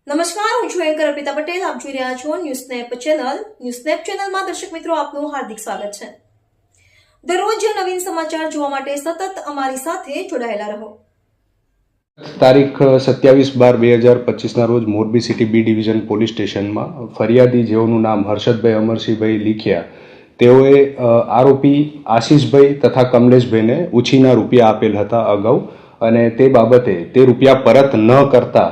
નમસ્કાર, હું છું એન્કર અર્પિતા પટેલ. આપ જોઈ રહ્યા છો news snap channel. News snap ચેનલમાં દર્શક મિત્રો આપનું હાર્દિક સ્વાગત છે. દરરોજ નવીન સમાચાર જોવા માટે સતત અમારી સાથે જોડાયેલા રહો. તારીખ 27/12/2025 રોજ Morbi city B division police સ્ટેશનમાં ફરિયાદી જેઓનું નામ હર્ષદભાઈ અમરસિંહભાઈ લીખિયા, તેઓએ આરોપી આશીષભાઈ તથા કમલેશભાઈને ઉછીના રૂપિયા આપેલ હતા અગાઉ, અને તે બાબતે તે રૂપિયા પરત ન કરતા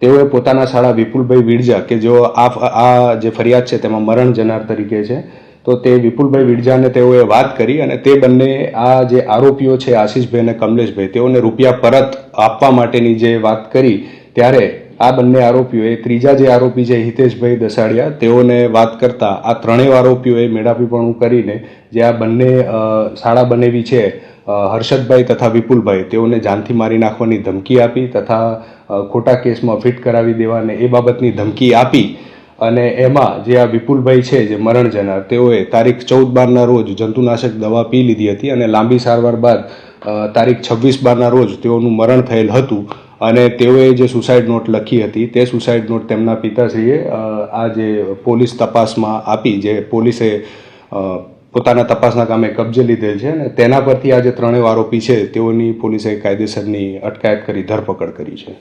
તેઓએ પોતાના શાળા વિપુલભાઈ વિરજા કે જેઓ આ જે ફરિયાદ છે તેમાં મરણ જનાર તરીકે છે, તો તે વિપુલભાઈ વિરજાને તેઓએ વાત કરી અને તે બંને આ જે આરોપીઓ છે આશીષભાઈ અને કમલેશભાઈ, તેઓને રૂપિયા પરત આપવા માટેની જે વાત કરી ત્યારે આ બંને આરોપીઓએ ત્રીજા જે આરોપી છે હિતેશભાઈ દસાડિયા, તેઓને વાત કરતા આ ત્રણેય આરોપીઓએ મેળાપીપણું કરીને જે આ બંને શાળા બનેવી છે હર્ષદભાઈ તથા વિપુલભાઈ, તેઓને જાનથી મારી નાખવાની ધમકી આપી તથા ખોટા કેસમાં ફિટ કરાવી દેવાને એ બાબતની ધમકી આપી. અને એમાં જે આ વિપુલભાઈ છે જે મરણ જનાર, તેઓએ તારીખ 14/12ના રોજ જંતુનાશક દવા પી લીધી હતી અને લાંબી સારવાર બાદ તારીખ 26/12ના રોજ તેઓનું મરણ થયેલ હતું. અને તેઓએ જે સુસાઇડ નોટ લખી હતી તે સુસાઇડ નોટ તેમના પિતાશ્રીએ આ જે પોલીસ તપાસમાં આપી, જે પોલીસે પોતાના તપાસના કામે કબજે લીધેલ છે, અને તેના પરથી આ જે ત્રણેય આરોપી છે તેઓની પોલીસે કાયદેસરની અટકાયત કરી ધરપકડ કરી છે.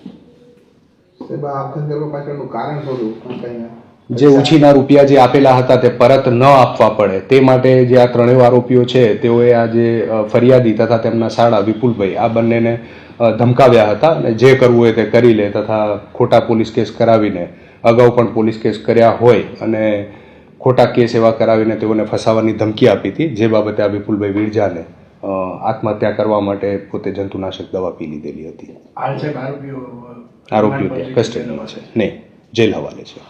જે ઉછીના રૂપિયા જે આપેલા હતા તે પરત ન આપવા પડે તે માટે જે આ ત્રણેય આરોપીઓ છે તેઓએ આ જે ફરિયાદી તથા તેમના શાળા વિપુલભાઈ, આ બંનેને ધમકાવ્યા હતા અને જે કરવું હોય તે કરી લે તથા ખોટા પોલીસ કેસ કરાવીને, અગાઉ પણ પોલીસ કેસ કર્યા હોય અને ખોટા કેસ એવા કરાવીને તેઓને ફસાવાની ધમકી આપી હતી, જે બાબતે આ વિપુલભાઈ વિરજાને આત્મહત્યા કરવા માટે પોતે જંતુનાશક દવા પી લીધેલી હતી. આરોપીઓ ત્યાં કસ્ટડીમાં છે, નહીં જેલ હવાલે છે.